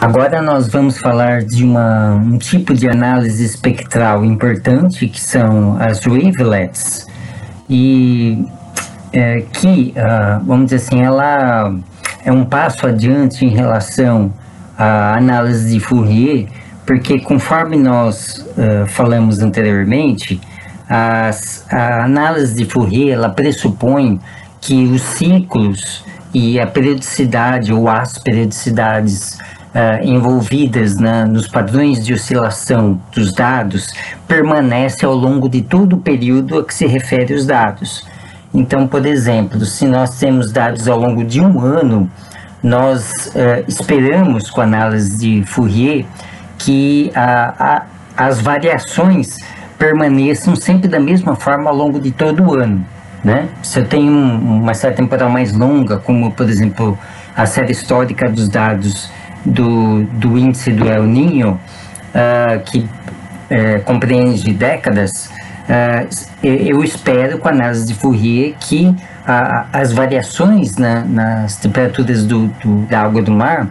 Agora nós vamos falar de um tipo de análise espectral importante, que são as wavelets, e vamos dizer assim, ela é um passo adiante em relação à análise de Fourier, porque conforme nós falamos anteriormente, a análise de Fourier ela pressupõe que os ciclos e a periodicidade ou as periodicidades envolvidas nos padrões de oscilação dos dados permanecem ao longo de todo o período a que se refere os dados. Então, por exemplo, se nós temos dados ao longo de um ano, nós esperamos, com a análise de Fourier, que as variações permaneçam sempre da mesma forma ao longo de todo o ano, né? Se eu tenho uma série temporal mais longa, como, por exemplo, a série histórica dos dados do índice do El Niño, que compreende décadas, eu espero, com a análise de Fourier, que as variações nas temperaturas da água do mar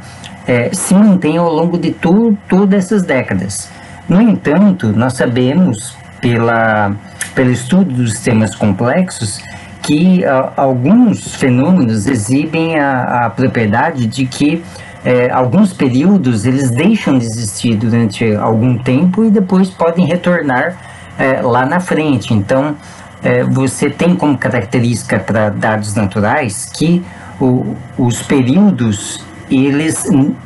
se mantenham ao longo de todas essas décadas. No entanto, nós sabemos, pelo estudo dos sistemas complexos, que alguns fenômenos exibem a propriedade de que alguns períodos eles deixam de existir durante algum tempo e depois podem retornar lá na frente. Então, você tem como característica para dados naturais que os períodos eles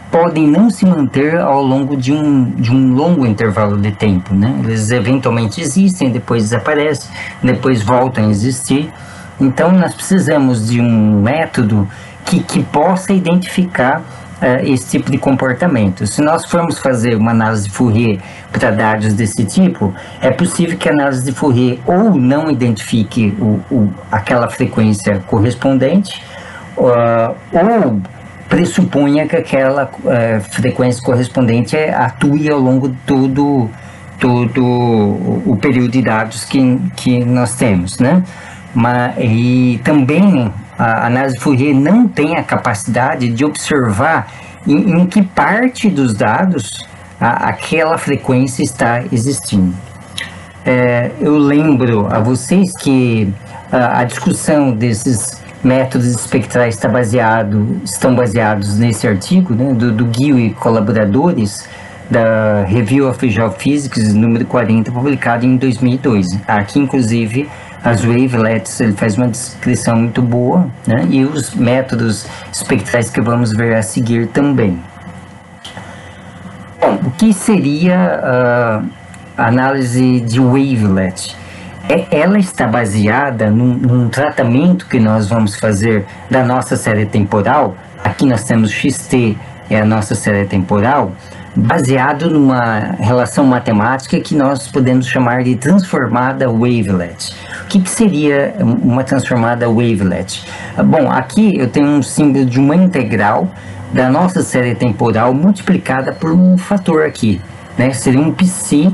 podem não se manter ao longo de um longo intervalo de tempo, né? Eles eventualmente existem, depois desaparecem, depois voltam a existir. Então, nós precisamos de um método que possa identificar esse tipo de comportamento. Se nós formos fazer uma análise de Fourier para dados desse tipo, é possível que a análise de Fourier ou não identifique aquela frequência correspondente, ou pressuponha que aquela frequência correspondente atue ao longo de todo o período de dados que nós temos, né? E também a análise de Fourier não tem a capacidade de observar em que parte dos dados aquela frequência está existindo. Eu lembro a vocês que a discussão desses métodos espectrais estão baseados nesse artigo, né, do Gill e colaboradores, da Review of Geophysics, número 40, publicado em 2002. Aqui, inclusive, as wavelets, ele faz uma descrição muito boa, né, e os métodos espectrais que vamos ver a seguir também. Bom, o que seria a análise de wavelet? Ela está baseada num tratamento que nós vamos fazer da nossa série temporal. Aqui nós temos XT, é a nossa série temporal, baseado numa relação matemática que nós podemos chamar de transformada wavelet. O que seria uma transformada wavelet? Bom, aqui eu tenho um símbolo de uma integral da nossa série temporal multiplicada por um fator aqui, né? Seria um psi,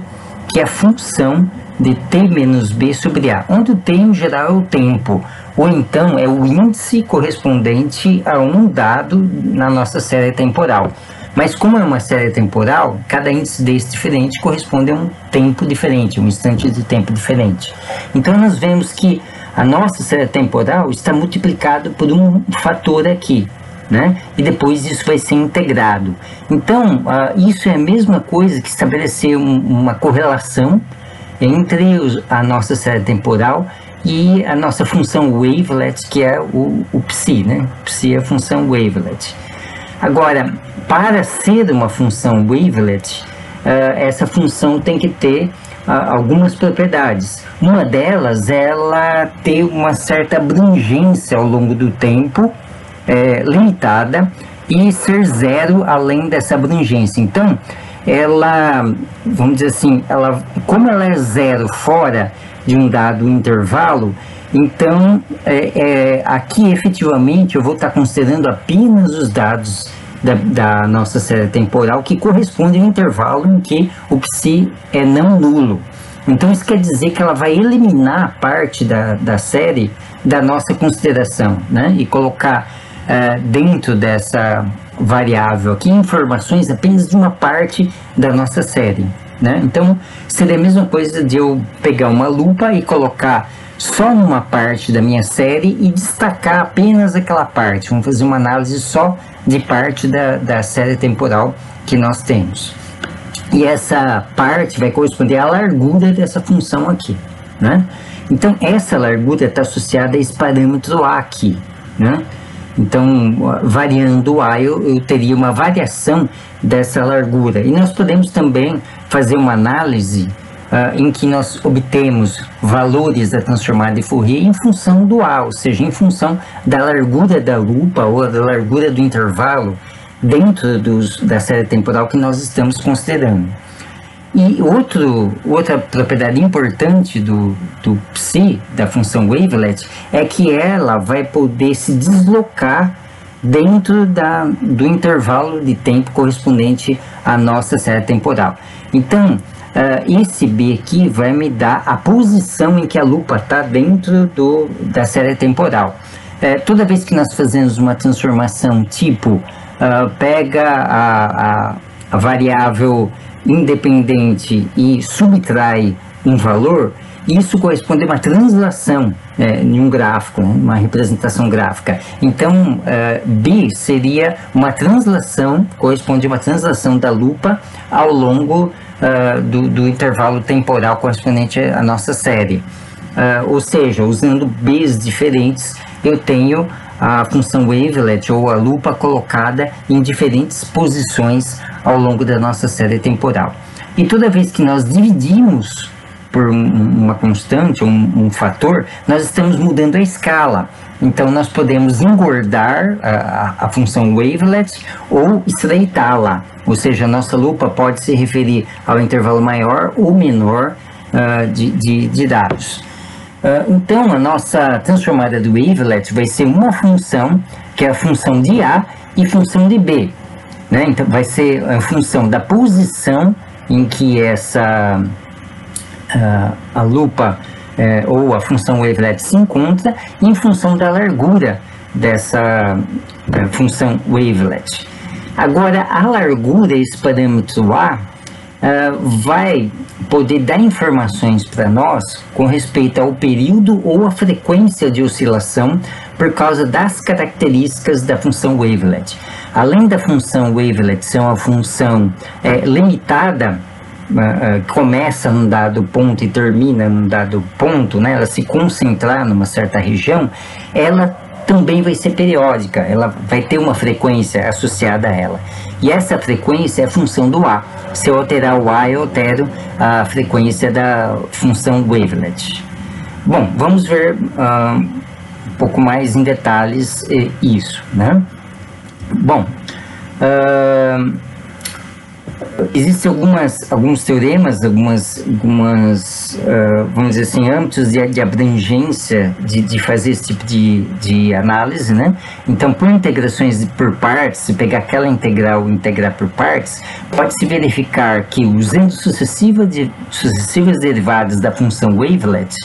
que é a função de t menos b sobre a, onde o t em geral é o tempo, ou então é o índice correspondente a um dado na nossa série temporal. Mas como é uma série temporal, cada índice desse diferente corresponde a um tempo diferente, um instante de tempo diferente. Então nós vemos que a nossa série temporal está multiplicado por um fator aqui, né? E depois isso vai ser integrado. Então isso é a mesma coisa que estabelecer uma correlação entre a nossa série temporal e a nossa função wavelet, que é o psi, né? Psi é a função wavelet. Agora, para ser uma função wavelet, essa função tem que ter algumas propriedades. Uma delas é ela ter uma certa abrangência ao longo do tempo, limitada, e ser zero além dessa abrangência. Então, ela, vamos dizer assim, como ela é zero fora de um dado intervalo, então aqui efetivamente eu vou estar considerando apenas os dados da nossa série temporal que correspondem ao intervalo em que o psi é não nulo. Então isso quer dizer que ela vai eliminar parte da série da nossa consideração, né? E colocar dentro dessa variável aqui informações apenas de uma parte da nossa série, né? Então, seria a mesma coisa de eu pegar uma lupa e colocar só numa parte da minha série e destacar apenas aquela parte. Vamos fazer uma análise só de parte da série temporal que nós temos. E essa parte vai corresponder à largura dessa função aqui, né? Então, essa largura está associada a esse parâmetro A aqui, né? Então, variando o A, eu teria uma variação dessa largura. E nós podemos também fazer uma análise em que nós obtemos valores da transformada de Fourier em função do A, ou seja, em função da largura da lupa ou da largura do intervalo dentro da série temporal que nós estamos considerando. E outra propriedade importante do psi, da função wavelet, é que ela vai poder se deslocar dentro do intervalo de tempo correspondente à nossa série temporal. Então, esse B aqui vai me dar a posição em que a lupa está dentro da série temporal. Toda vez que nós fazemos uma transformação tipo, pega a variável independente e subtrai um valor, isso corresponde a uma translação em um gráfico, né, uma representação gráfica. Então, B seria uma translação, corresponde a uma translação da lupa ao longo do intervalo temporal correspondente à nossa série. Ou seja, usando B's diferentes, eu tenho a função wavelet ou a lupa colocada em diferentes posições ao longo da nossa série temporal. E toda vez que nós dividimos por uma constante ou um fator, nós estamos mudando a escala. Então, nós podemos engordar a função wavelet ou estreitá-la. Ou seja, a nossa lupa pode se referir ao intervalo maior ou menor de dados. Então, a nossa transformada do wavelet vai ser uma função, que é a função de A e função de B, né? Então, vai ser a função da posição em que a lupa ou a função wavelet se encontra, em função da largura dessa função wavelet. Agora, a largura, esse parâmetro A, vai poder dar informações para nós com respeito ao período ou a frequência de oscilação por causa das características da função wavelet. Além da função wavelet ser uma função limitada, começa num dado ponto e termina num dado ponto, né? Ela se concentrar numa certa região, ela também vai ser periódica, ela vai ter uma frequência associada a ela. E essa frequência é a função do A. Se eu alterar o A, eu altero a frequência da função wavelet. Bom, vamos ver um pouco mais em detalhes isso, né? Bom, existem alguns teoremas, algumas vamos dizer assim, âmbitos de abrangência de fazer esse tipo de análise, né? Então, por integrações por partes, se pegar aquela integral e integrar por partes, pode-se verificar que, usando sucessivas derivadas da função wavelet,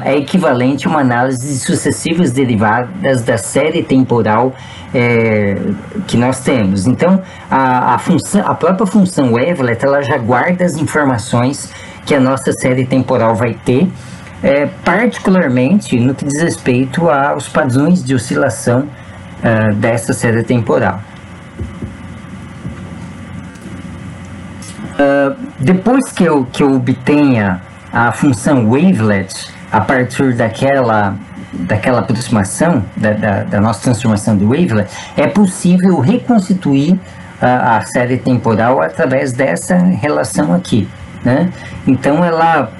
é equivalente a uma análise de sucessivas derivadas da série temporal que nós temos. Então, a própria função wavelet, ela já guarda as informações que a nossa série temporal vai ter, particularmente no que diz respeito aos padrões de oscilação dessa série temporal. Depois que eu obtenha a função wavelet a partir daquela aproximação da nossa transformação de wavelet, é possível reconstituir a série temporal através dessa relação aqui, né? Então, ela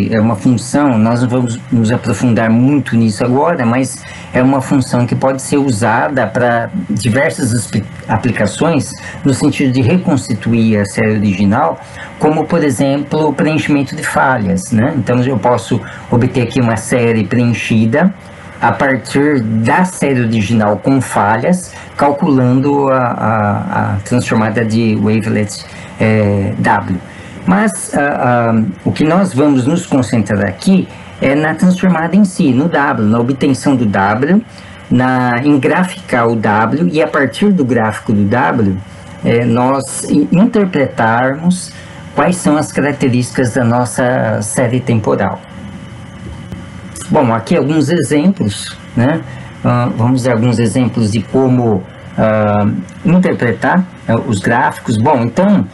é uma função, nós não vamos nos aprofundar muito nisso agora, mas é uma função que pode ser usada para diversas aplicações, no sentido de reconstituir a série original, como, por exemplo, o preenchimento de falhas, né? Então, eu posso obter aqui uma série preenchida a partir da série original com falhas, calculando a transformada de wavelet W. Mas o que nós vamos nos concentrar aqui é na transformada em si, no W, na obtenção do W, em graficar o W e a partir do gráfico do W, nós interpretarmos quais são as características da nossa série temporal. Bom, aqui alguns exemplos, né? Vamos dar alguns exemplos de como interpretar os gráficos. Bom, então,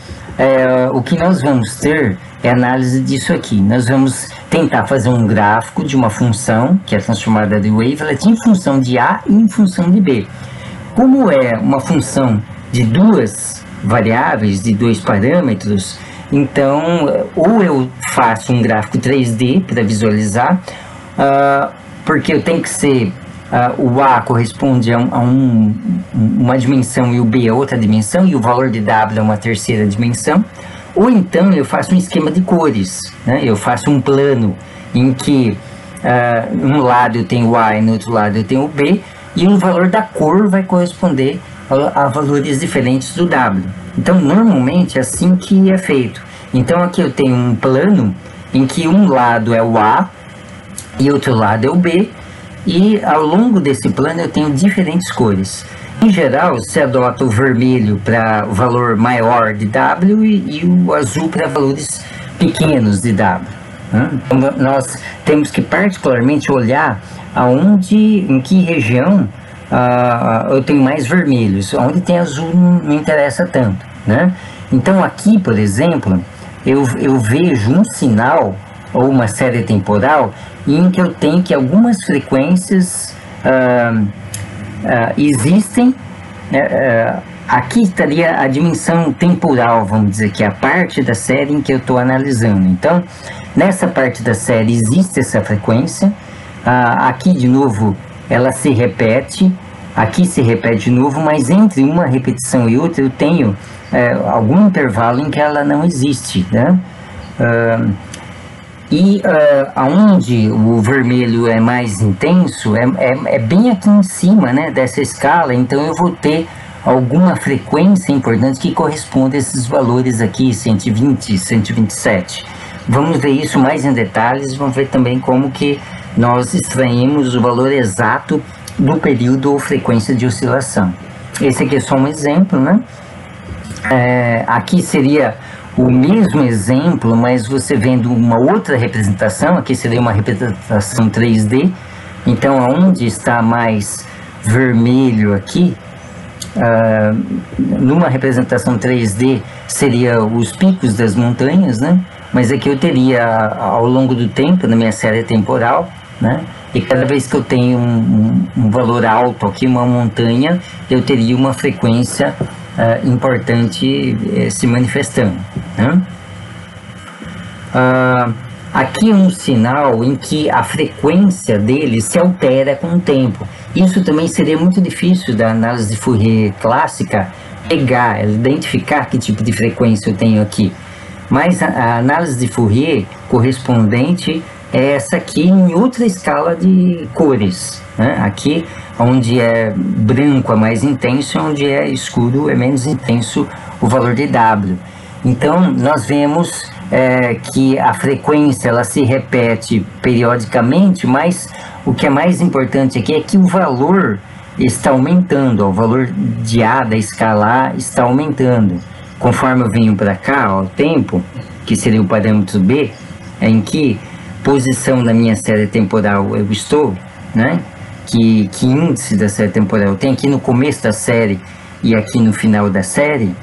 o que nós vamos ter é análise disso aqui. Nós vamos tentar fazer um gráfico de uma função, que é transformada de wavelet, em função de A e em função de B. Como é uma função de duas variáveis, de dois parâmetros, então, ou eu faço um gráfico 3D para visualizar, porque eu tenho que ser, o A corresponde a uma dimensão e o B a outra dimensão, e o valor de W é uma terceira dimensão, ou então eu faço um esquema de cores, né? Eu faço um plano em que num lado eu tenho o A e no outro lado eu tenho o B, e o valor da cor vai corresponder a valores diferentes do W. Então, normalmente é assim que é feito. Então, aqui eu tenho um plano em que um lado é o A e outro lado é o B, e ao longo desse plano eu tenho diferentes cores. Em geral, se adota o vermelho para o valor maior de W e o azul para valores pequenos de W. Né? Então, nós temos que particularmente olhar em que região eu tenho mais vermelhos. Onde tem azul não interessa tanto, né? Então aqui, por exemplo, eu vejo um sinal ou uma série temporal em que eu tenho que algumas frequências existem. Aqui estaria a dimensão temporal, vamos dizer, que é a parte da série em que eu estou analisando. Então, nessa parte da série existe essa frequência. Aqui, de novo, ela se repete. Aqui se repete de novo, mas entre uma repetição e outra eu tenho algum intervalo em que ela não existe, né? Aonde o vermelho é mais intenso é bem aqui em cima, né, dessa escala. Então eu vou ter alguma frequência importante que corresponde a esses valores aqui, 120, 127. Vamos ver isso mais em detalhes. Vamos ver também como que nós extraímos o valor exato do período ou frequência de oscilação. Esse aqui é só um exemplo, né? Aqui seria o mesmo exemplo, mas você vendo uma outra representação. Aqui seria uma representação 3D. Então, onde está mais vermelho aqui, numa representação 3D, seria os picos das montanhas, né? Mas aqui eu teria, ao longo do tempo, na minha série temporal, né? E cada vez que eu tenho um valor alto aqui, uma montanha, eu teria uma frequência importante se manifestando, né? Aqui é um sinal em que a frequência dele se altera com o tempo. Isso também seria muito difícil da análise de Fourier clássica pegar, identificar que tipo de frequência eu tenho aqui. Mas a análise de Fourier correspondente é essa aqui em outra escala de cores, né? Aqui, onde é branco é mais intenso, onde é escuro é menos intenso o valor de W. Então, nós vemos que a frequência ela se repete periodicamente, mas o que é mais importante aqui é que o valor está aumentando, ó, o valor de A da escala A está aumentando. Conforme eu venho para cá, ó, o tempo, que seria o parâmetro B, em que posição da minha série temporal eu estou, né? Que índice da série temporal eu tenho aqui no começo da série e aqui no final da série.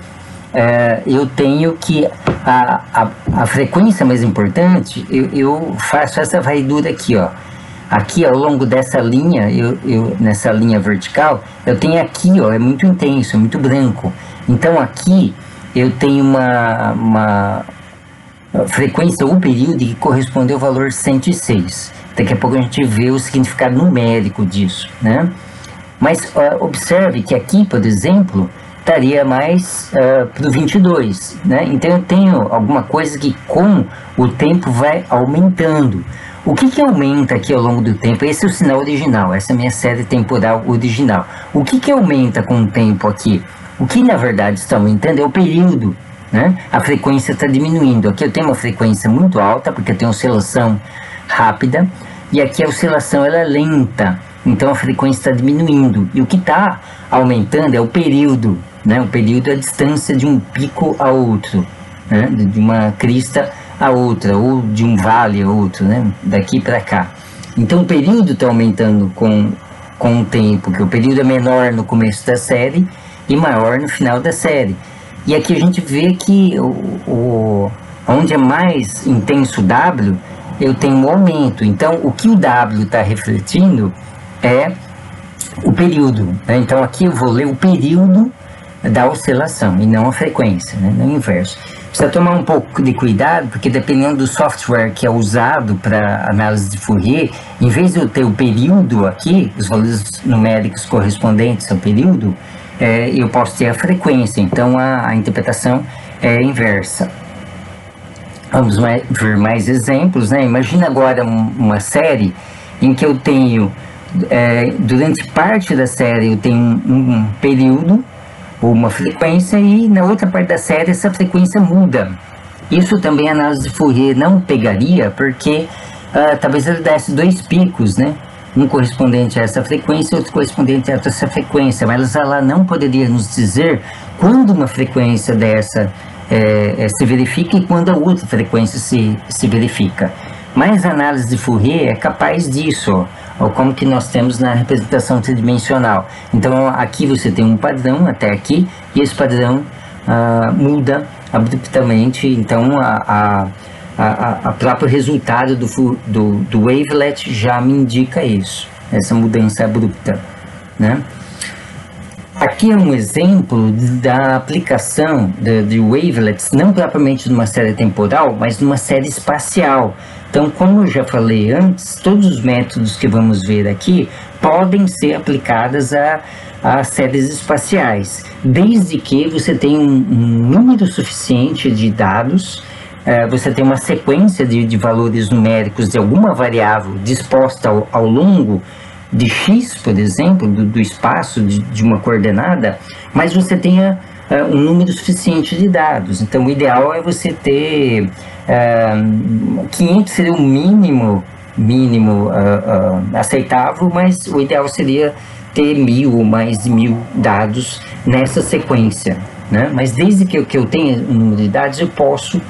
Eu tenho que a frequência mais importante, eu faço essa varredura aqui, ó. Aqui ao longo dessa linha, nessa linha vertical, eu tenho aqui, ó, é muito intenso, é muito branco. Então aqui eu tenho uma frequência ou período que corresponde ao valor 106. Daqui a pouco a gente vê o significado numérico disso, né? Mas observe que aqui, por exemplo, estaria mais para o 22, né? Então eu tenho alguma coisa que com o tempo vai aumentando. O que aumenta aqui ao longo do tempo? Esse é o sinal original, essa é a minha série temporal original. O que aumenta com o tempo aqui? O que na verdade está aumentando é o período, né? A frequência está diminuindo. Aqui eu tenho uma frequência muito alta, porque eu tenho oscilação rápida, e aqui a oscilação ela é lenta. então a frequência está diminuindo. E o que está aumentando é o período, né? O período é a distância de um pico a outro, né? De uma crista a outra, ou de um vale a outro, né? Daqui para cá. Então o período está aumentando com o tempo, que o período é menor no começo da série e maior no final da série. E aqui a gente vê que onde é mais intenso o W, eu tenho um aumento. Então o que o W está refletindo é o período, né? Então aqui eu vou ler o período da oscilação e não a frequência, né? Não o inverso. Precisa tomar um pouco de cuidado, porque dependendo do software que é usado para análise de Fourier, em vez de eu ter o período aqui, os valores numéricos correspondentes ao período, eu posso ter a frequência, então a interpretação é inversa. Vamos ver mais exemplos, né? Imagina agora uma série em que eu tenho, durante parte da série eu tenho um período, ou uma frequência, e na outra parte da série essa frequência muda. Isso também a análise de Fourier não pegaria, porque talvez ele desse dois picos, né? Um correspondente a essa frequência e outro correspondente a essa frequência, mas ela não poderia nos dizer quando uma frequência dessa se verifica e quando a outra frequência se verifica. Mas a análise de Fourier é capaz disso, ou como que nós temos na representação tridimensional. Então aqui você tem um padrão até aqui, e esse padrão muda abruptamente. Então a próprio resultado do wavelet já me indica isso, essa mudança abrupta, né? Aqui é um exemplo da aplicação de wavelets, não propriamente numa série temporal, mas numa série espacial. Então, como eu já falei antes, todos os métodos que vamos ver aqui podem ser aplicados a séries espaciais, desde que você tenha um número suficiente de dados, você tem uma sequência de valores numéricos de alguma variável disposta ao longo de x, por exemplo, do espaço de uma coordenada, mas você tenha um número suficiente de dados. Então o ideal é você ter 500 seria o mínimo aceitável, mas o ideal seria ter 1000 ou mais de 1000 dados nessa sequência, né? Mas desde que eu tenha um número de dados, eu posso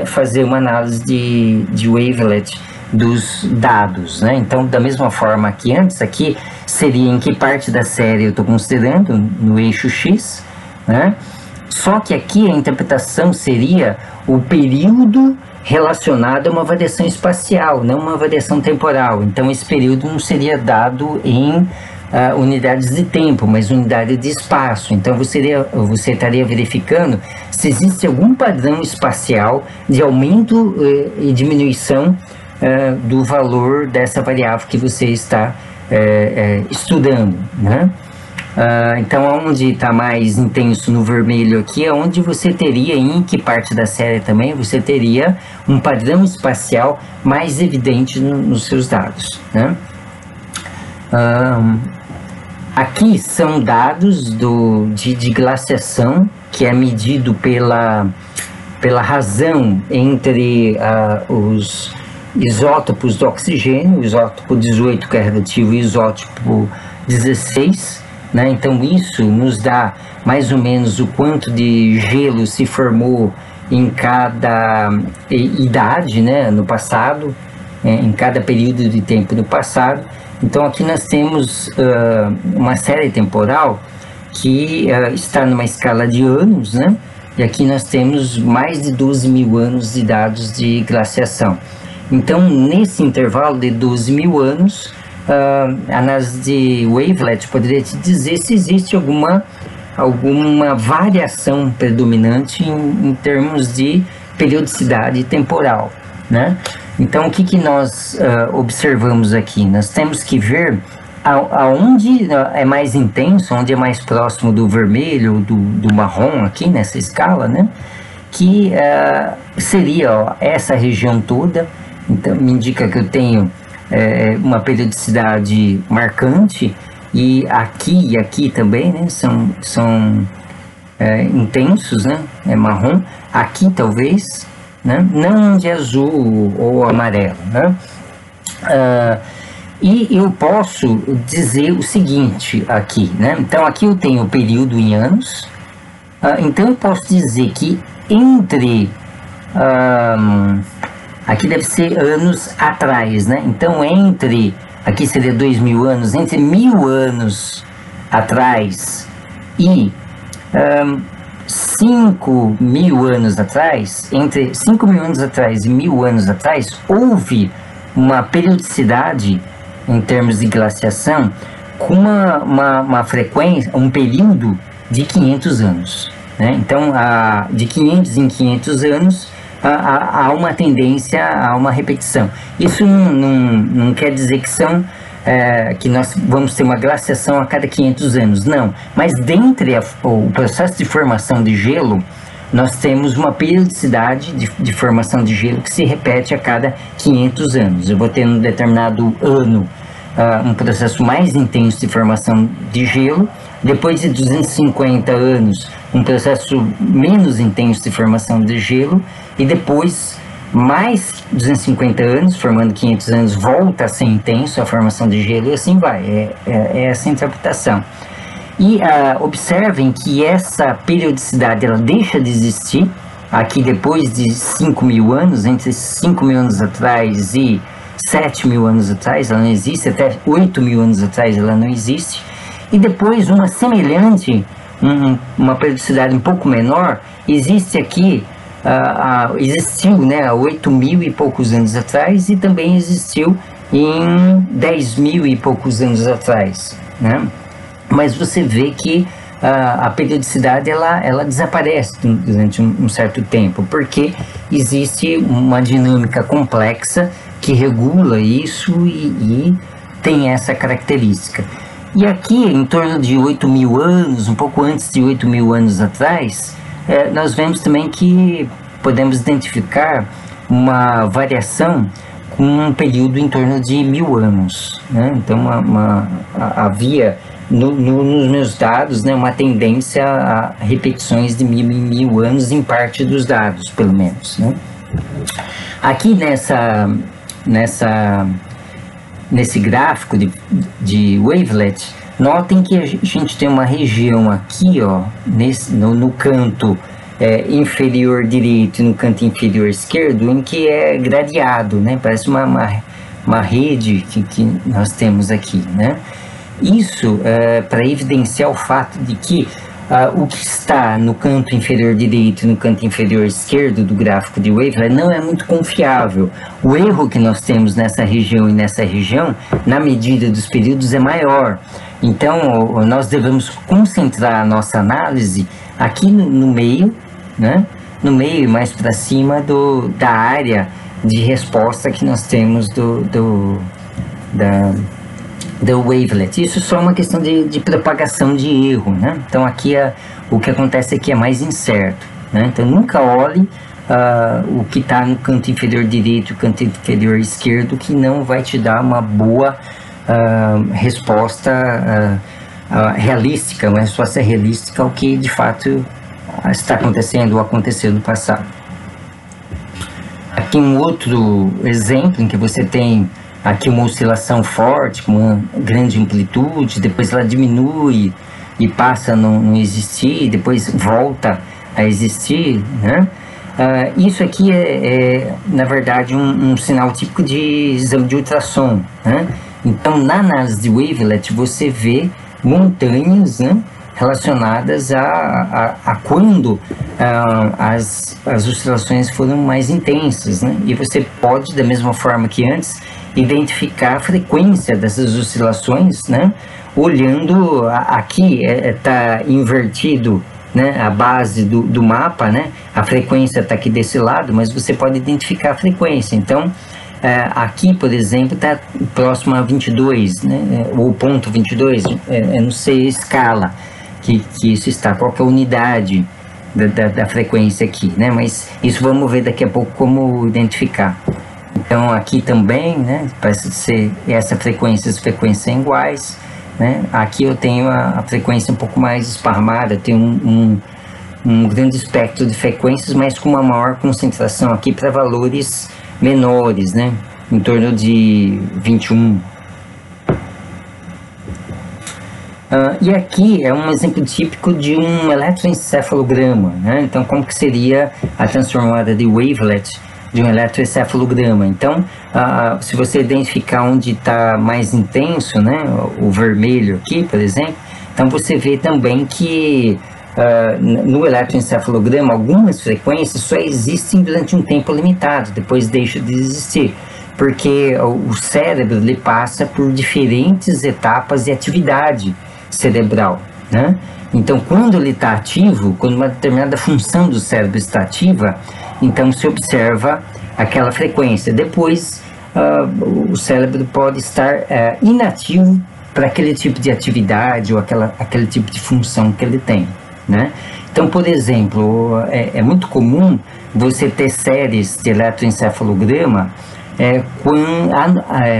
fazer uma análise de wavelet dos dados, né? Então, da mesma forma que antes, aqui seria em que parte da série eu estou considerando no eixo X, né? Só que aqui a interpretação seria o período relacionado a uma variação espacial, não uma variação temporal. Então, esse período não seria dado em unidades de tempo, mas unidade de espaço. Então, você estaria verificando se existe algum padrão espacial de aumento e diminuição do valor dessa variável que você está estudando, né? Então, onde está mais intenso no vermelho aqui é onde você teria, em que parte da série também, você teria um padrão espacial mais evidente nos seus dados, né? Aqui são dados de glaciação, que é medido pela razão entre os isótopos do oxigênio, o isótopo 18 que é radioativo e o isótopo 16, né? Então isso nos dá mais ou menos o quanto de gelo se formou em cada idade, né, no passado, em cada período de tempo no passado. Então aqui nós temos uma série temporal que está numa escala de anos, né? E aqui nós temos mais de 12.000 anos de dados de glaciação. Então, nesse intervalo de 12.000 anos, a análise de wavelet poderia te dizer se existe alguma variação predominante em termos de periodicidade temporal, né? Então, o que nós observamos aqui? Nós temos que ver aonde é mais intenso, onde é mais próximo do vermelho, do marrom aqui nessa escala, né? Que seria essa região toda. Então, me indica que eu tenho uma periodicidade marcante, e aqui também, né, são intensos, né, marrom. Aqui talvez, né, não de azul ou amarelo, né. E eu posso dizer o seguinte aqui, né? Então aqui eu tenho o período em anos, então eu posso dizer que entre, aqui deve ser anos atrás, né? Então entre, aqui seria 2000 anos, entre 1000 anos atrás e 5.000 anos atrás, entre 5.000 anos atrás e 1.000 anos atrás, houve uma periodicidade em termos de glaciação com uma frequência, um período de 500 anos. Né? Então, de 500 em 500 anos, há uma tendência a uma repetição. Isso não quer dizer que que nós vamos ter uma glaciação a cada 500 anos, não. Mas dentre o processo de formação de gelo, nós temos uma periodicidade de formação de gelo que se repete a cada 500 anos. Eu vou ter um determinado ano um processo mais intenso de formação de gelo, depois de 250 anos um processo menos intenso de formação de gelo, e depois mais 250 anos, formando 500 anos, volta a ser intenso a formação de gelo, e assim vai. É essa a interpretação. E observem que essa periodicidade ela deixa de existir aqui depois de 5.000 anos, entre 5.000 anos atrás e 7.000 anos atrás, ela não existe, até 8.000 anos atrás ela não existe, e depois uma semelhante, uma periodicidade um pouco menor, existe aqui, existiu, né, há 8.000 e poucos anos atrás, e também existiu em 10.000 e poucos anos atrás, né? Mas você vê que a periodicidade ela desaparece durante um certo tempo, porque existe uma dinâmica complexa que regula isso e tem essa característica. E aqui, em torno de 8.000 anos, um pouco antes de 8.000 anos atrás, nós vemos também que podemos identificar uma variação com um período em torno de 1.000 anos, né? Então havia nos meus dados, né, uma tendência a repetições de 1.000 em 1.000 anos em parte dos dados, pelo menos, né? Aqui nesse gráfico de wavelet, notem que a gente tem uma região aqui, ó, no canto inferior direito e no canto inferior esquerdo, em que é gradeado, né? Parece uma rede que nós temos aqui, né? Isso para evidenciar o fato de que o que está no canto inferior direito e no canto inferior esquerdo do gráfico de wavelet não é muito confiável. O erro que nós temos nessa região e nessa região, na medida dos períodos, é maior. Então, nós devemos concentrar a nossa análise aqui no meio, né? No meio e mais para cima da área de resposta que nós temos do wavelet. Isso só é uma questão de propagação de erro, né? Então aqui o que acontece aqui é mais incerto, né? Então nunca olhe o que está no canto inferior direito e o canto inferior esquerdo, que não vai te dar uma boa resposta realística, uma resposta realística ao que de fato está acontecendo ou aconteceu no passado. Aqui um outro exemplo em que você tem aqui uma oscilação forte, com uma grande amplitude, depois ela diminui e passa a não existir, depois volta a existir, né? Isso aqui na verdade, um sinal típico de exame de ultrassom, né? Então, na análise de wavelet, você vê montanhas, né, relacionadas a quando as oscilações foram mais intensas, né? E você pode, da mesma forma que antes, identificar a frequência dessas oscilações, né? Olhando aqui está invertido, né, a base do mapa, né? A frequência está aqui desse lado, mas você pode identificar a frequência. Então aqui, por exemplo, está próximo a 22, né? Ou ponto 22, não sei a escala que isso está, qual que é a unidade da frequência aqui, né? Mas isso vamos ver daqui a pouco como identificar. Então aqui também, né, parece ser essa frequência, as frequências são iguais, né? Aqui eu tenho a frequência um pouco mais esparramada, tem um grande espectro de frequências, mas com uma maior concentração aqui para valores menores, né, em torno de 21 E aqui é um exemplo típico de um eletroencefalograma, né? Então, como que seria a transformada de wavelet de um eletroencefalograma? Então, se você identificar onde está mais intenso, né, o vermelho aqui, por exemplo, então você vê também que no eletroencefalograma algumas frequências só existem durante um tempo limitado, depois deixam de existir, porque o cérebro ele passa por diferentes etapas de atividade cerebral, né? Então, quando ele está ativo, quando uma determinada função do cérebro está ativa, então se observa aquela frequência. Depois, o cérebro pode estar inativo para aquele tipo de atividade ou aquele tipo de função que ele tem, né? Então, por exemplo, é muito comum você ter séries de eletroencefalograma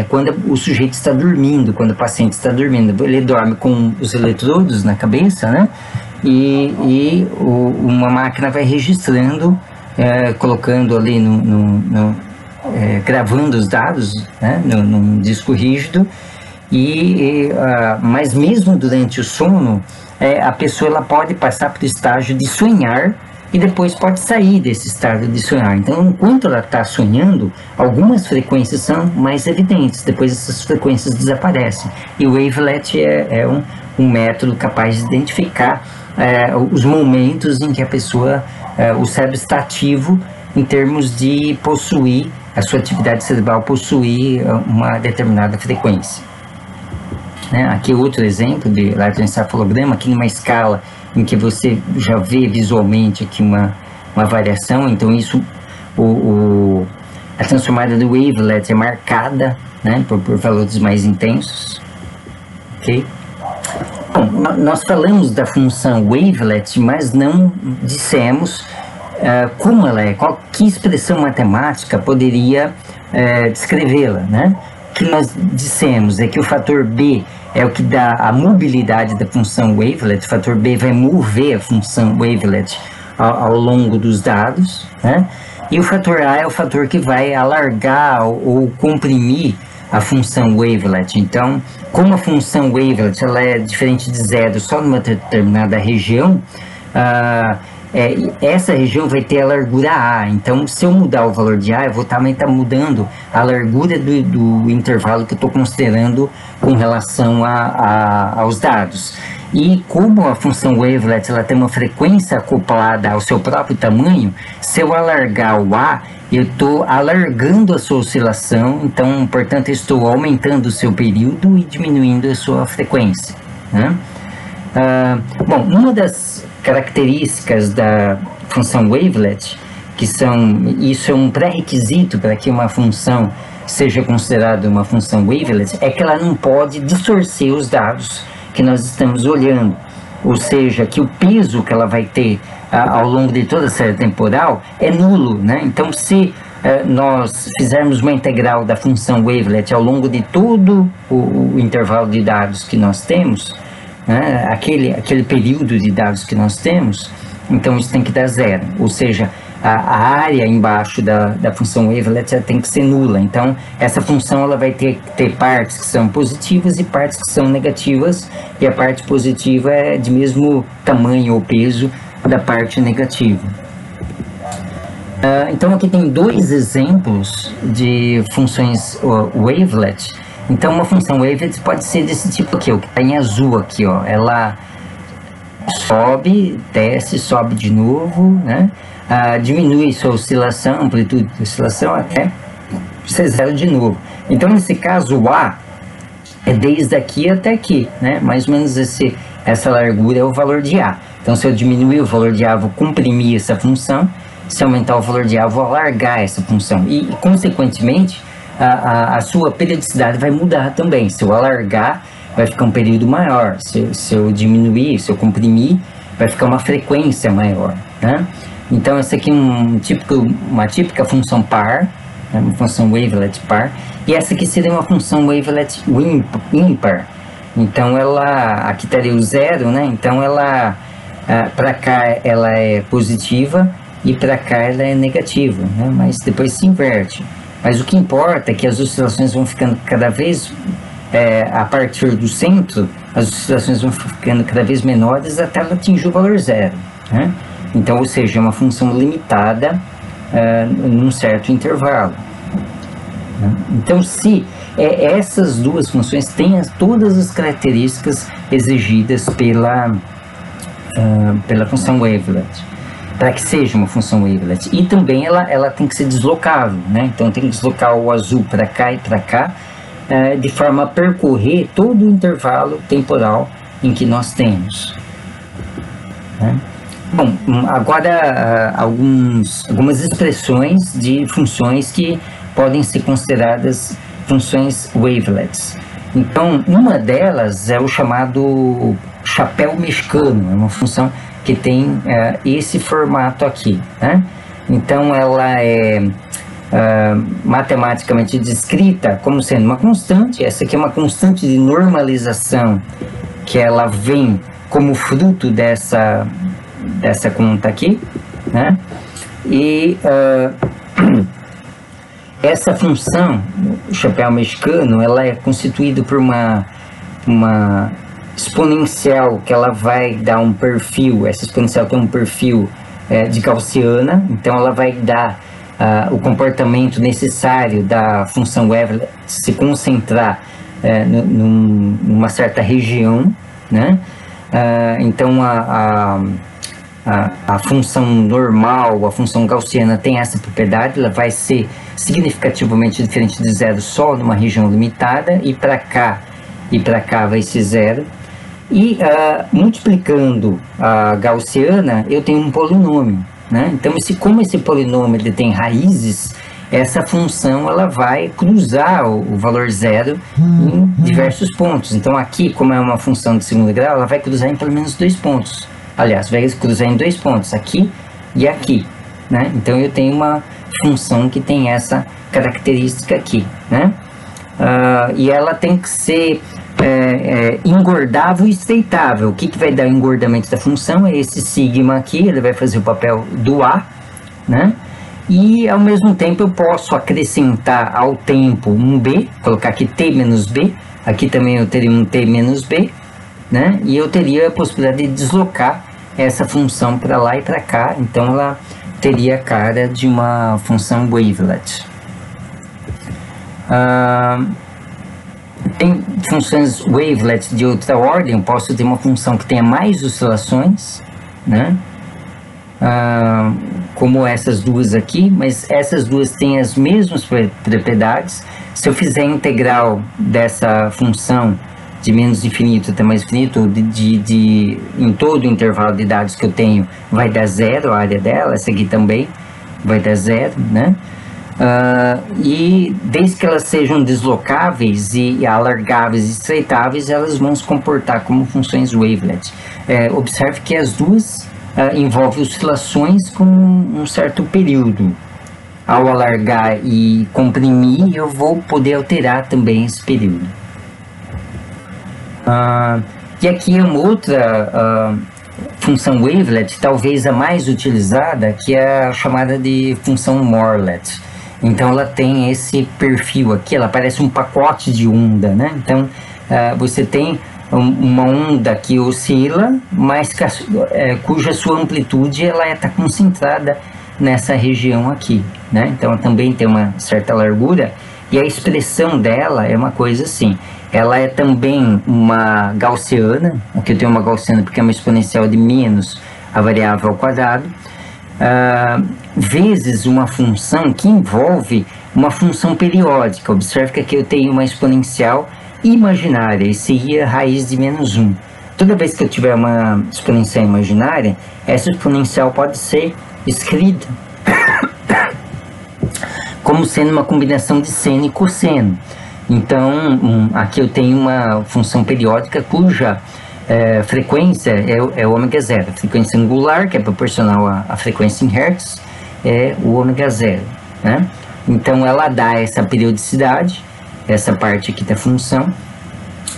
quando o sujeito está dormindo, quando o paciente está dormindo. Ele dorme com os eletrodos na cabeça, né? E uma máquina vai registrando, colocando ali gravando os dados, né, num disco rígido. Mas mesmo durante o sono, a pessoa ela pode passar para o estágio de sonhar e depois pode sair desse estado de sonhar. Então, enquanto ela está sonhando, algumas frequências são mais evidentes, depois essas frequências desaparecem. E o wavelet é um método capaz de identificar os momentos em que a pessoa, o cérebro está ativo em termos de possuir, a sua atividade cerebral possuir uma determinada frequência. Aqui outro exemplo de eletroencefalograma, aqui numa escala em que você já vê visualmente aqui uma variação. Então isso, a transformada do wavelet é marcada, né, por valores mais intensos, ok? Bom, nós falamos da função wavelet, mas não dissemos como ela é, que expressão matemática poderia descrevê-la, né? O que nós dissemos é que o fator B é o que dá a mobilidade da função wavelet. O fator B vai mover a função wavelet ao longo dos dados, né? E o fator A é o fator que vai alargar ou comprimir a função wavelet. Então, como a função wavelet ela é diferente de zero só numa determinada região, essa região vai ter a largura A. Então, se eu mudar o valor de A, eu vou também estar mudando a largura do intervalo que eu estou considerando com relação aos dados. E como a função wavelet ela tem uma frequência acoplada ao seu próprio tamanho, se eu alargar o A, eu estou alargando a sua oscilação. Então, portanto, eu estou aumentando o seu período e diminuindo a sua frequência, né? Bom, uma das características da função wavelet, isso é um pré-requisito para que uma função seja considerada uma função wavelet, é que ela não pode distorcer os dados que nós estamos olhando, ou seja, que o peso que ela vai ter ao longo de toda a série temporal é nulo, né? Então, se nós fizermos uma integral da função wavelet ao longo de todo o intervalo de dados que nós temos, né, aquele período de dados que nós temos, então isso tem que dar zero, ou seja, a área embaixo da função wavelet tem que ser nula. Então essa função ela vai ter partes que são positivas e partes que são negativas, e a parte positiva é de mesmo tamanho ou peso da parte negativa. Então aqui tem dois exemplos de funções wavelet. Então uma função wavelet pode ser desse tipo aqui, o que está em azul aqui, ó. Ela sobe, desce, sobe de novo, né? Diminui sua oscilação, amplitude de oscilação até ser zero de novo. Então nesse caso o A é desde aqui até aqui, né? Mais ou menos essa largura é o valor de A. Então se eu diminuir o valor de A, eu vou comprimir essa função. Se aumentar o valor de A, eu vou alargar essa função. E consequentemente, a sua periodicidade vai mudar também. Se eu alargar, vai ficar um período maior. Se eu diminuir, se eu comprimir, vai ficar uma frequência maior, né? Então, essa aqui é uma típica função par, né? Uma função wavelet par. E essa aqui seria uma função wavelet ímpar. Então, aqui estaria o zero, né? Então, para cá ela é positiva e para cá ela é negativa, né? Mas depois se inverte. Mas o que importa é que as oscilações vão ficando cada vez, a partir do centro, as oscilações vão ficando cada vez menores até ela atingir o valor zero, né? Então, ou seja, é uma função limitada num certo intervalo, né? Então, se essas duas funções têm todas as características exigidas pela função wavelet, para que seja uma função wavelet. E também ela tem que ser deslocável, né? Então tem que deslocar o azul para cá e para cá, de forma a percorrer todo o intervalo temporal em que nós temos, né? Bom, agora algumas expressões de funções que podem ser consideradas funções wavelets. Então, uma delas é o chamado chapéu mexicano, é uma função que tem esse formato aqui, né? Então, ela é matematicamente descrita como sendo uma constante. Essa aqui é uma constante de normalização, que ela vem como fruto dessa conta aqui, né? E essa função, o chapéu mexicano, ela é constituída por uma exponencial que ela vai dar um perfil. Essa exponencial tem um perfil de gaussiana, então ela vai dar o comportamento necessário da função wavelet se concentrar numa certa região, né? Então a função normal, a função gaussiana tem essa propriedade, ela vai ser significativamente diferente de zero só numa região limitada, e para cá vai ser zero. E multiplicando a gaussiana, eu tenho um polinômio, né? Então, como esse polinômio ele tem raízes, essa função ela vai cruzar o valor zero em diversos pontos. Então, aqui, como é uma função de segundo grau, ela vai cruzar em pelo menos 2 pontos. Aliás, vai cruzar em 2 pontos, aqui e aqui, né? Então, eu tenho uma função que tem essa característica aqui, né? E ela tem que ser engordável e estreitável. O que vai dar o engordamento da função é esse sigma aqui, ele vai fazer o papel do A, né? E ao mesmo tempo eu posso acrescentar ao tempo um B, colocar aqui T menos B, aqui também eu teria um T menos B, né? E eu teria a possibilidade de deslocar essa função para lá e para cá, então ela teria a cara de uma função wavelet. Tem funções wavelet de outra ordem. Eu posso ter uma função que tenha mais oscilações, né? Como essas duas aqui, mas essas duas têm as mesmas propriedades. Se eu fizer a integral dessa função de menos infinito até mais infinito, em todo o intervalo de dados que eu tenho, vai dar zero a área dela. Essa aqui também vai dar zero, né? E desde que elas sejam deslocáveis e alargáveis e estreitáveis, elas vão se comportar como funções wavelet. Observe que as duas envolvem oscilações com um certo período. Ao alargar e comprimir, eu vou poder alterar também esse período. E aqui é uma outra função wavelet, talvez a mais utilizada, que é a chamada de função Morlet. Então ela tem esse perfil aqui, ela parece um pacote de onda, né? Então você tem uma onda que oscila, mas cuja sua amplitude ela está concentrada nessa região aqui, né? Então ela também tem uma certa largura, e a expressão dela é uma coisa assim. Ela é também uma gaussiana. Aqui eu tenho uma gaussiana porque é uma exponencial de menos a variável ao quadrado, vezes uma função que envolve uma função periódica. Observe que aqui eu tenho uma exponencial imaginária, e seria raiz de menos 1. Toda vez que eu tiver uma exponencial imaginária, essa exponencial pode ser escrita como sendo uma combinação de seno e cosseno. Então, aqui eu tenho uma função periódica cuja frequência é o ômega zero. A frequência angular, que é proporcional à frequência em hertz, é o ômega zero, né? Então, ela dá essa periodicidade, essa parte aqui da função,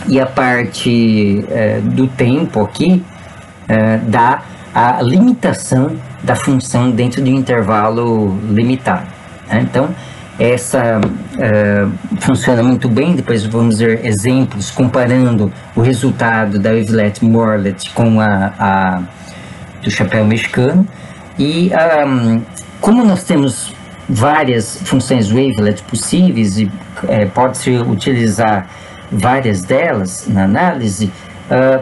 e a parte do tempo aqui dá a limitação da função dentro de um intervalo limitado, né? Então, essa funciona muito bem. Depois vamos ver exemplos comparando o resultado da wavelet-morlet com a do chapéu mexicano. E como nós temos várias funções wavelet possíveis e pode-se utilizar várias delas na análise,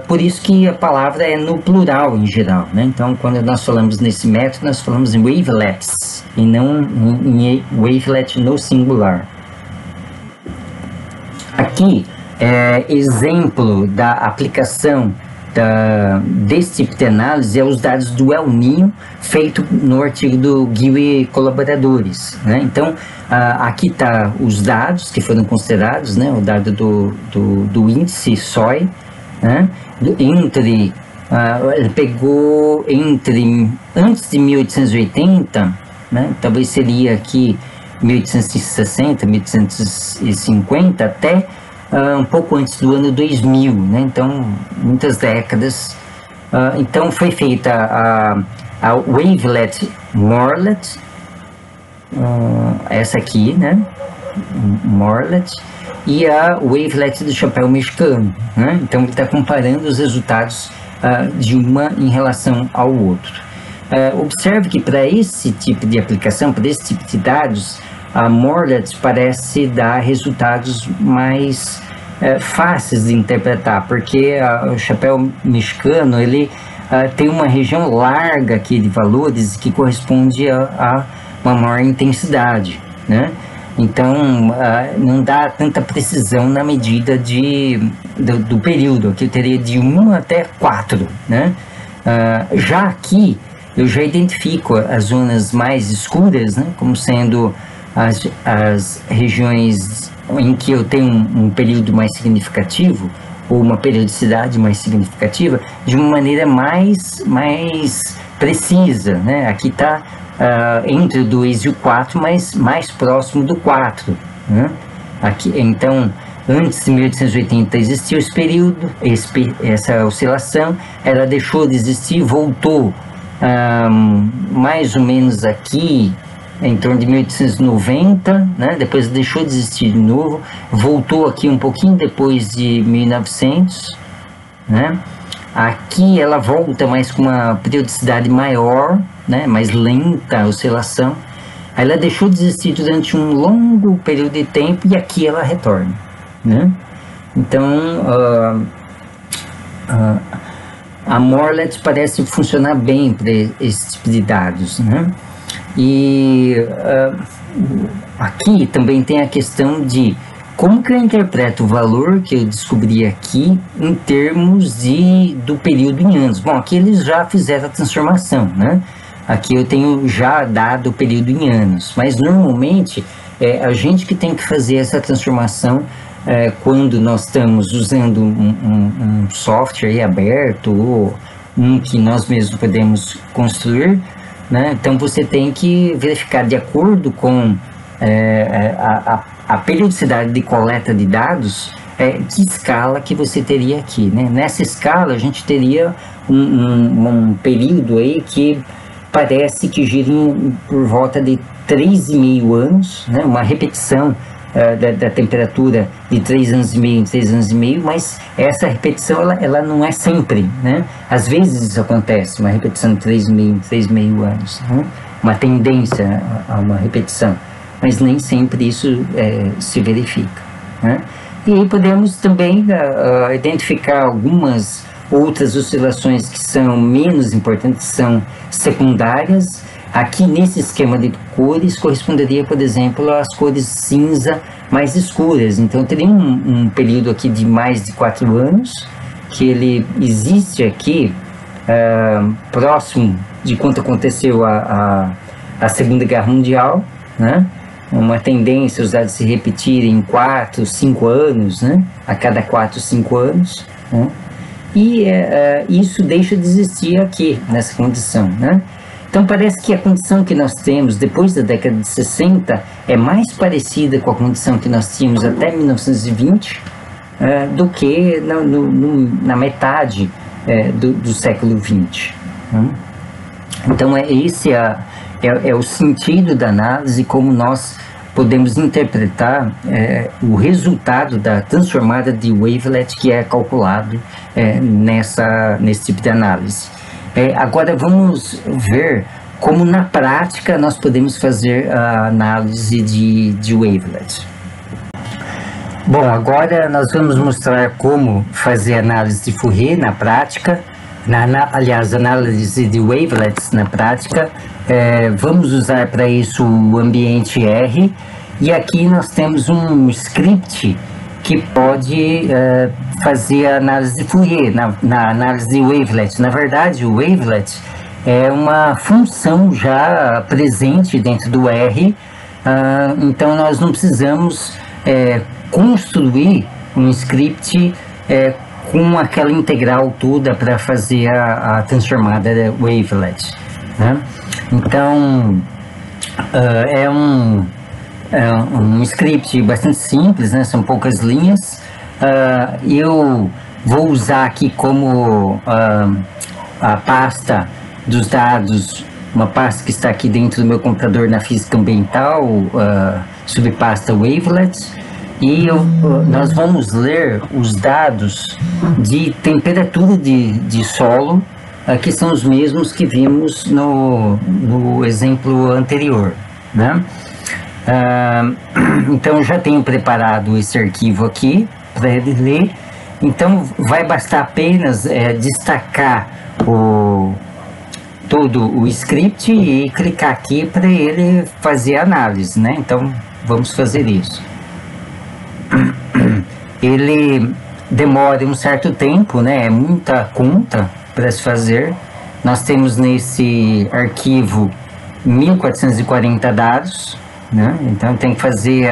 por isso que a palavra é no plural em geral, né? Então, quando nós falamos nesse método, nós falamos em wavelets e não em wavelet no singular. Aqui é exemplo da aplicação desse tipo de análise é os dados do El Niño, feito no artigo do Guiu e colaboradores, né? Então, aqui está os dados que foram considerados, né? O dado do índice SOI, né? Ele pegou antes de 1880, né? Talvez seria aqui 1860, 1850, até um pouco antes do ano 2000, né? Então, muitas décadas. Então, foi feita a wavelet-morlet, essa aqui, né? Morlet, e a wavelet do chapéu mexicano, né? Então, ele está comparando os resultados de uma em relação ao outro. Observe que para esse tipo de aplicação, para esse tipo de dados, a Morlet parece dar resultados mais fáceis de interpretar, porque o chapéu mexicano ele tem uma região larga aqui de valores que corresponde a uma maior intensidade, né? Então, não dá tanta precisão na medida do período. Aqui eu teria de 1 até 4, né? Já aqui, eu já identifico as zonas mais escuras, né, como sendo as regiões em que eu tenho um período mais significativo, ou uma periodicidade mais significativa, de uma maneira mais precisa, né? Aqui está entre o 2 e o 4, mas mais próximo do 4, né? Aqui, então, antes de 1880 existiu esse período, essa oscilação, ela deixou de existir, voltou mais ou menos aqui, em torno de 1890, né? Depois deixou de existir de novo, voltou aqui um pouquinho depois de 1900, né? Aqui ela volta mais com uma periodicidade maior, né? Mais lenta a oscilação. Aí ela deixou de existir durante um longo período de tempo e aqui ela retorna, né? Então, a Morlet parece funcionar bem para esse tipo de dados, né? E aqui também tem a questão de como que eu interpreto o valor que eu descobri aqui em termos do período em anos. Bom, aqui eles já fizeram a transformação, né? Aqui eu tenho já dado o período em anos, mas normalmente é a gente que tem que fazer essa transformação quando nós estamos usando um software aberto ou um que nós mesmos podemos construir, né? Então você tem que verificar de acordo com a periodicidade de coleta de dados, que escala que você teria aqui, né? Nessa escala a gente teria um período aí que parece que gira por volta de 3,5 anos, né? Uma repetição da temperatura de 3 anos e meio em 3 anos e meio, mas essa repetição ela não é sempre, né? Às vezes isso acontece, uma repetição de 3,5 em 3,5 anos, né? Uma tendência a uma repetição, mas nem sempre isso se verifica, né? E aí podemos também identificar algumas outras oscilações que são menos importantes, que são secundárias. Aqui nesse esquema de cores corresponderia, por exemplo, às cores cinza mais escuras. Então teria um período aqui de mais de 4 anos, que ele existe aqui próximo de quando aconteceu a Segunda Guerra Mundial, né? Uma tendência os dados se repetirem em 4, 5 anos, né? A cada 4, 5 anos, né? E isso deixa de existir aqui, nessa condição, né? Então parece que a condição que nós temos depois da década de 60 é mais parecida com a condição que nós tínhamos até 1920 do que na metade do século 20, né? Então esse é o sentido da análise, como nós podemos interpretar o resultado da transformada de wavelet que é calculado nesse tipo de análise. Agora vamos ver como na prática nós podemos fazer a análise de wavelet. Bom, agora nós vamos mostrar como fazer análise de Fourier na prática, aliás, análise de wavelets na prática. Vamos usar para isso o ambiente R, e aqui nós temos um script que pode fazer a análise de Fourier na análise de wavelet. Na verdade, o wavelet é uma função já presente dentro do R, então nós não precisamos construir um script com aquela integral toda para fazer a transformada de wavelet, né? Então é um script bastante simples, né? São poucas linhas. Eu vou usar aqui como a pasta dos dados, uma pasta que está aqui dentro do meu computador na física ambiental, subpasta wavelets. E nós vamos ler os dados de temperatura de solo, que são os mesmos que vimos no exemplo anterior, né? Então eu já tenho preparado esse arquivo aqui para ele ler. Então vai bastar apenas destacar todo o script e clicar aqui para ele fazer a análise, né? Então vamos fazer isso. Ele demora um certo tempo, né? É muita conta para se fazer. Nós temos nesse arquivo 1440 dados, né? Então tem que fazer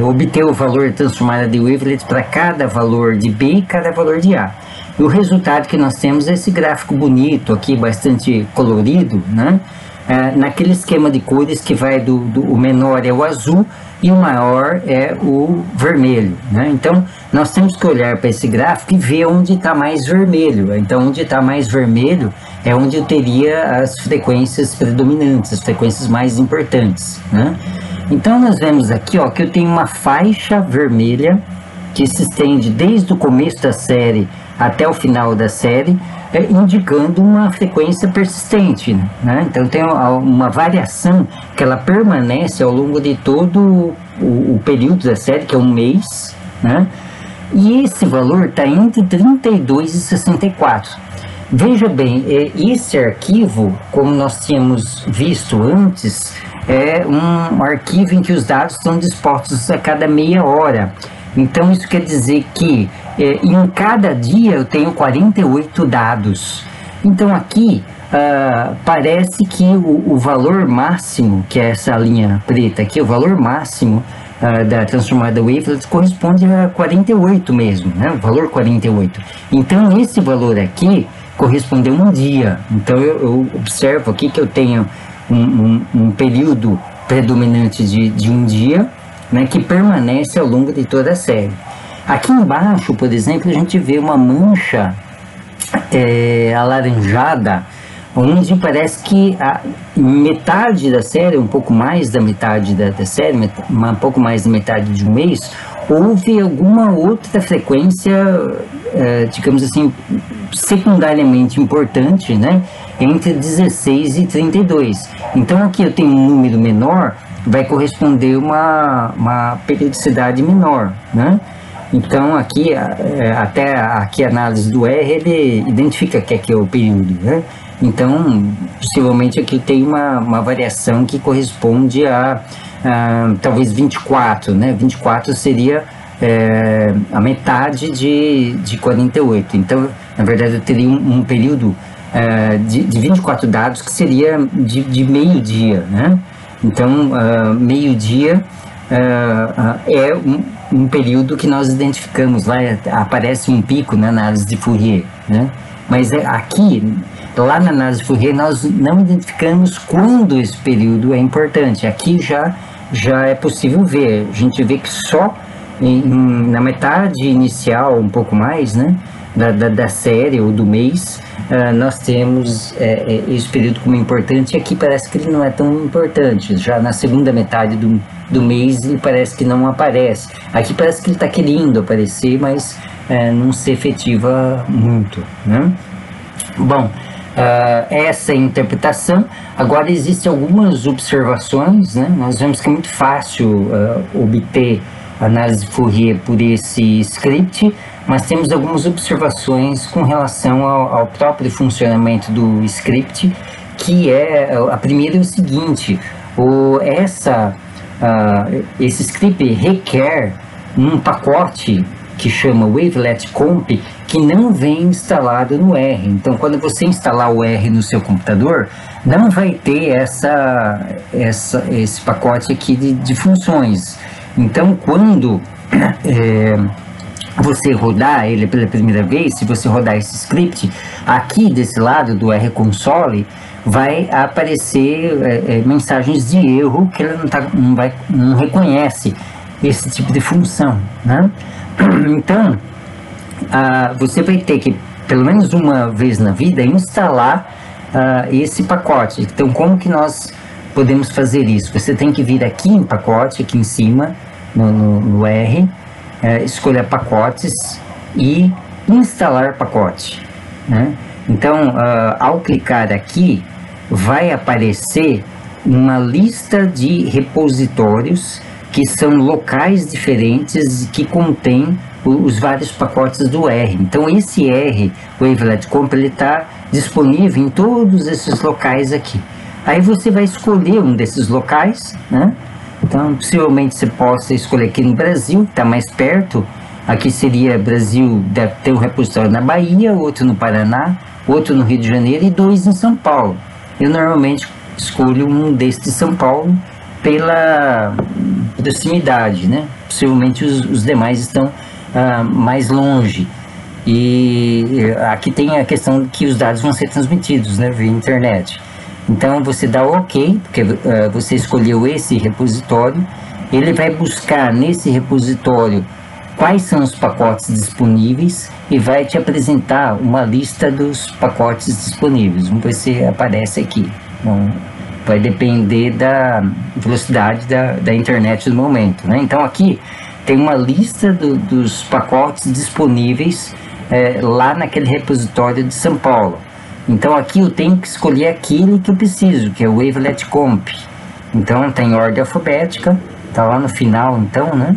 obter o valor transformado de wavelet para cada valor de B e cada valor de A. E o resultado que nós temos é esse gráfico bonito aqui, bastante colorido, né? Naquele esquema de cores que vai o menor é o azul e o maior é o vermelho, né? Então nós temos que olhar para esse gráfico e ver onde está mais vermelho. Então onde está mais vermelho é onde eu teria as frequências predominantes, as frequências mais importantes, né? Então nós vemos aqui, ó, que eu tenho uma faixa vermelha que se estende desde o começo da série até o final da série, indicando uma frequência persistente, né? Então tem uma variação que ela permanece ao longo de todo o período da série, que é um mês, né? E esse valor está entre 32 e 64. Veja bem, esse arquivo, como nós tínhamos visto antes, é um arquivo em que os dados estão dispostos a cada meia hora. Então isso quer dizer que em cada dia eu tenho 48 dados. Então aqui parece que o valor máximo, que é essa linha preta aqui, o valor máximo da transformada wavelet corresponde a 48 mesmo, né? O valor 48. Então esse valor aqui corresponde a um dia. Então eu observo aqui que eu tenho um período predominante de um dia, né, que permanece ao longo de toda a série. Aqui embaixo, por exemplo, a gente vê uma mancha alaranjada, onde parece que a metade da série, um pouco mais da metade da série, um pouco mais da metade de um mês, houve alguma outra frequência, digamos assim, secundariamente importante, né, entre 16 e 32. Então aqui eu tenho um número menor, vai corresponder uma periodicidade menor, né? Então aqui, até aqui a análise do R, ele identifica que aqui é o período, né? Então, possivelmente aqui tem uma variação que corresponde a talvez 24, né? 24 seria a metade de 48. Então, na verdade, eu teria um período de 24 dados que seria de meio-dia, né? Então, meio-dia é um período que nós identificamos. Lá aparece um pico na análise de Fourier, né? Mas aqui, lá na análise de Fourier, nós não identificamos quando esse período é importante. Aqui já é possível ver. A gente vê que só na metade inicial, um pouco mais, né? da série ou do mês, nós temos esse período como importante, e aqui parece que ele não é tão importante. Já na segunda metade do mês ele parece que não aparece. Aqui parece que ele está querendo aparecer, mas não se efetiva muito, né? Bom, essa é a interpretação. Agora existem algumas observações, né? Nós vemos que é muito fácil obter análise de Fourier por esse script, mas temos algumas observações com relação ao próprio funcionamento do script, que a primeira é o seguinte: esse script requer um pacote que chama Wavelet-Comp, que não vem instalado no R. Então, quando você instalar o R no seu computador, não vai ter esse pacote aqui de funções. Então, quando você rodar ele pela primeira vez, se você rodar esse script, aqui desse lado do R-Console, vai aparecer mensagens de erro que ele não reconhece esse tipo de função, né? Então, você vai ter que, pelo menos uma vez na vida, instalar esse pacote. Então, como que nós podemos fazer isso? Você tem que vir aqui em pacote, aqui em cima, no R, escolher pacotes e instalar pacote, né? Então, ao clicar aqui, vai aparecer uma lista de repositórios que são locais diferentes que contém os vários pacotes do R. Então esse R, o Wavelet-Comp, ele está disponível em todos esses locais aqui. Aí você vai escolher um desses locais, né? Então possivelmente você possa escolher aqui no Brasil, está mais perto. Aqui seria Brasil, deve ter um repositório na Bahia, outro no Paraná, outro no Rio de Janeiro e 2 em São Paulo. Eu normalmente escolho um desses de São Paulo pela proximidade, né? Possivelmente os demais estão mais longe. E aqui tem a questão que os dados vão ser transmitidos, né, via internet. Então você dá OK, porque você escolheu esse repositório. Ele vai buscar nesse repositório quais são os pacotes disponíveis e vai te apresentar uma lista dos pacotes disponíveis. Vamos ver se aparece aqui. Bom, vai depender da velocidade da internet no momento, né? Então aqui tem uma lista dos pacotes disponíveis lá naquele repositório de São Paulo. Então aqui eu tenho que escolher aquele que eu preciso, que é o Wavelet-Comp. Então tem ordem alfabética, tá lá no final, então, né?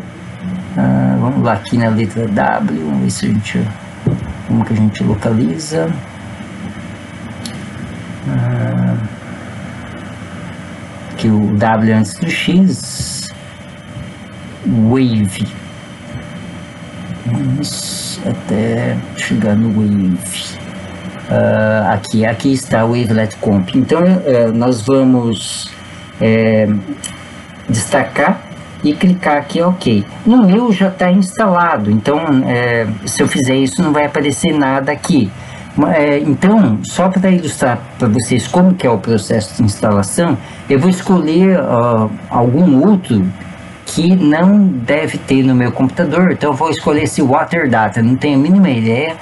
Vamos lá aqui na letra W, vamos ver se como que a gente localiza. Que o W antes do X, Wave, vamos até chegar no Wave. Aqui está o Wavelet-Comp. Então nós vamos destacar e clicar aqui OK. No meu já está instalado, então se eu fizer isso não vai aparecer nada aqui. Então, só para ilustrar para vocês como que é o processo de instalação, eu vou escolher algum outro que não deve ter no meu computador. Então eu vou escolher esse Water Data. Não tenho a mínima ideia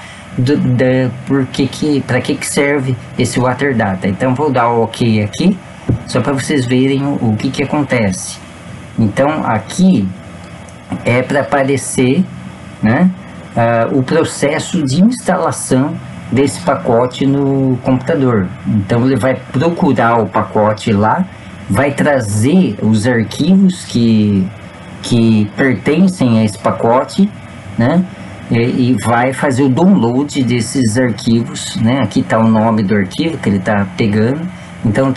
para que serve esse Water Data. Então vou dar o OK aqui, só para vocês verem o que acontece. Então aqui é para aparecer, né, o processo de instalação desse pacote no computador. Então ele vai procurar o pacote lá, vai trazer os arquivos que pertencem a esse pacote, né? E vai fazer o download desses arquivos, né? Aqui está o nome do arquivo que ele está pegando. Então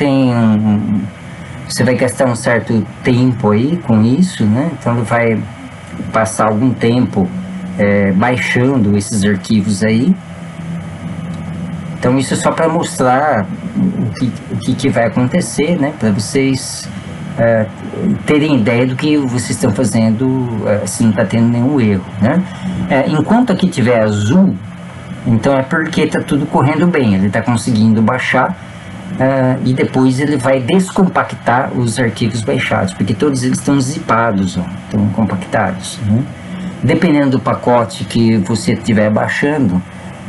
você vai gastar um certo tempo aí com isso, né? Então ele vai passar algum tempo baixando esses arquivos aí. Então isso é só para mostrar o que vai acontecer, né? Para vocês terem ideia do que vocês estão fazendo, se não está tendo nenhum erro, né? Enquanto aqui tiver azul, então é porque está tudo correndo bem, ele está conseguindo baixar, e depois ele vai descompactar os arquivos baixados, porque todos eles estão zipados, estão compactados, né? Dependendo do pacote que você estiver baixando,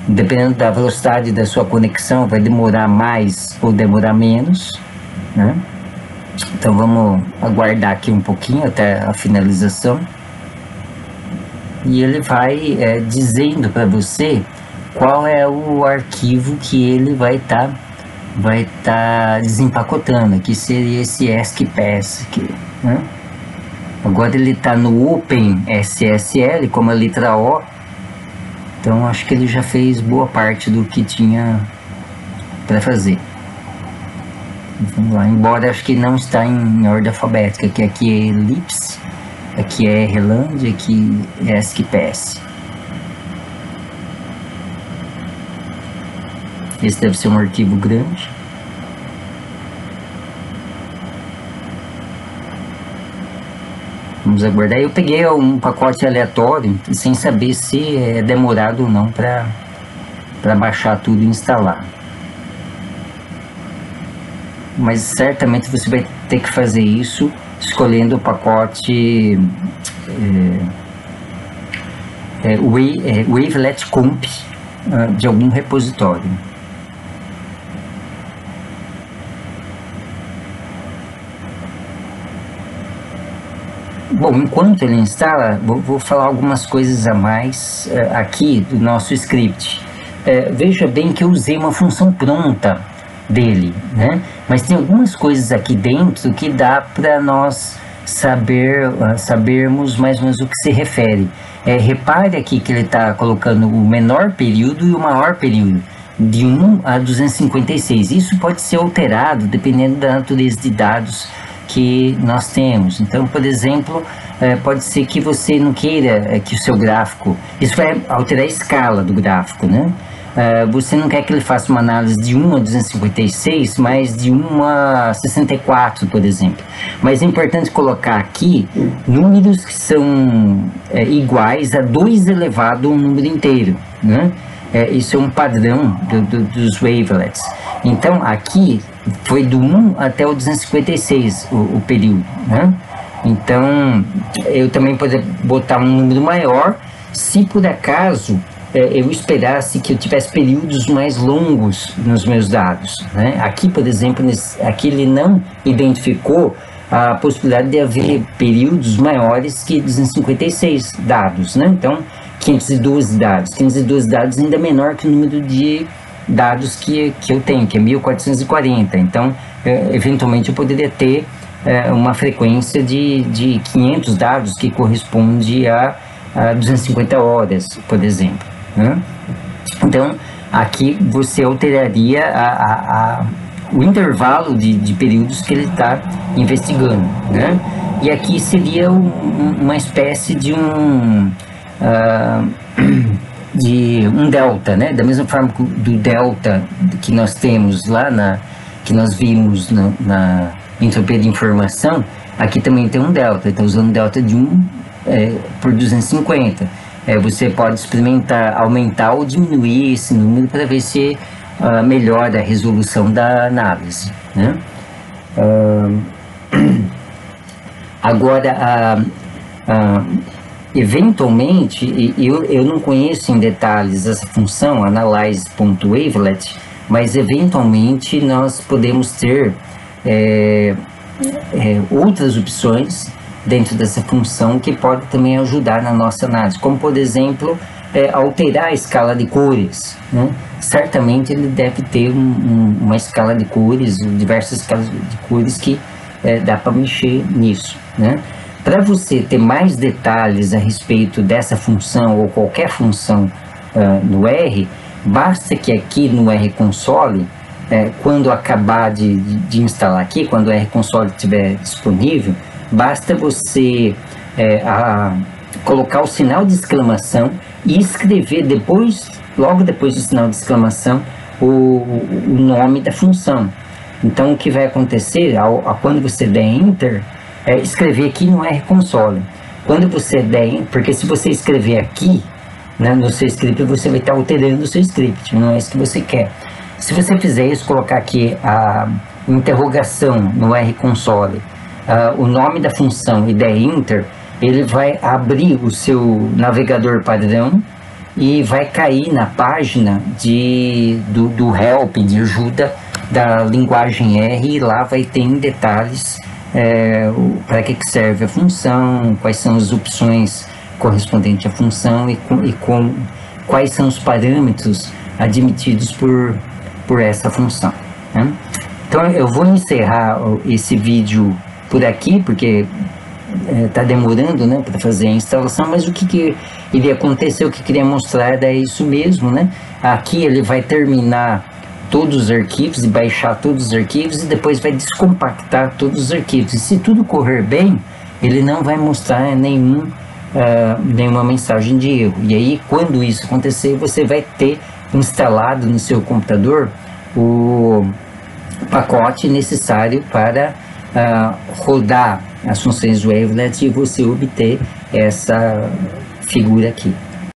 Dependendo da velocidade da sua conexão, vai demorar mais ou demorar menos, né? Então vamos aguardar aqui um pouquinho até a finalização. E ele vai dizendo para você qual é o arquivo que ele vai estar desempacotando, que seria esse ESC-PASS aqui, né? Agora ele está no OpenSSL, como a letra O. Então acho que ele já fez boa parte do que tinha para fazer. Vamos lá, embora acho que não está em ordem alfabética, que aqui é Ellipse, aqui é Erlang, aqui é ESC-PASS. Esse deve ser um arquivo grande. Vamos aguardar. Eu peguei um pacote aleatório, sem saber se é demorado ou não para baixar tudo e instalar. Mas certamente você vai ter que fazer isso escolhendo o pacote Wavelet Comp de algum repositório. Bom, enquanto ele instala, vou falar algumas coisas a mais aqui do nosso script. Veja bem que eu usei uma função pronta dele, né? Mas tem algumas coisas aqui dentro que dá para nós sabermos mais ou menos o que se refere. Repare aqui que ele está colocando o menor período e o maior período, de 1 a 256. Isso pode ser alterado dependendo da natureza de dados que nós temos. Então, por exemplo, pode ser que você não queira que o seu gráfico, isso vai alterar a escala do gráfico, né? Você não quer que ele faça uma análise de 1 a 256, mas de 1 a 64, por exemplo. Mas é importante colocar aqui números que são iguais a 2 elevado a um número inteiro, né? Isso é um padrão dos wavelets. Então, aqui foi do 1 até o 256 o período, né? Então, eu também poderia botar um número maior se por acaso eu esperasse que eu tivesse períodos mais longos nos meus dados, né? Aqui, por exemplo, aqui ele não identificou a possibilidade de haver períodos maiores que 256 dados, né? Então, 512 dados. 512 dados ainda é menor que o número de dados que eu tenho, que é 1440. Então, eventualmente, eu poderia ter uma frequência de 500 dados, que corresponde a 250 horas, por exemplo, né? Então, aqui você alteraria o intervalo de períodos que ele está investigando, né? E aqui seria uma espécie de um delta, né? Da mesma forma do delta que nós temos lá que nós vimos na entropia de informação, aqui também tem um delta. Então, usando delta de 1 por 250. Você pode experimentar aumentar ou diminuir esse número para ver se melhora a resolução da análise, né? Agora, eventualmente, eu não conheço em detalhes essa função, analyze.wavelet, mas eventualmente nós podemos ter outras opções dentro dessa função que pode também ajudar na nossa análise, como por exemplo, alterar a escala de cores, né? Certamente ele deve ter uma escala de cores, diversas escalas de cores que dá para mexer nisso, né? Para você ter mais detalhes a respeito dessa função ou qualquer função no R, basta que aqui no R-Console, quando acabar de instalar aqui, quando o R-Console estiver disponível, basta você colocar o sinal de exclamação e escrever logo depois do sinal de exclamação, o nome da função. Então, o que vai acontecer, quando você der Enter, escrever aqui no R-Console. Quando você der, porque se você escrever aqui, né, no seu script, você vai estar alterando o seu script, não é isso que você quer. Se você fizer isso, colocar aqui a interrogação no R-Console, o nome da função e der Enter, ele vai abrir o seu navegador padrão e vai cair na página do help, de ajuda da linguagem R, e lá vai ter em detalhes para que serve a função, quais são as opções correspondentes à função e quais são os parâmetros admitidos por essa função, né? Então eu vou encerrar esse vídeo por aqui, porque está demorando, né, para fazer a instalação, mas o que iria acontecer, o que queria mostrar é isso mesmo, né? Aqui ele vai terminar todos os arquivos e baixar todos os arquivos e depois vai descompactar todos os arquivos. E se tudo correr bem, ele não vai mostrar nenhuma mensagem de erro. E aí, quando isso acontecer, você vai ter instalado no seu computador o pacote necessário para rodar as funções wavelet e você obter essa figura aqui.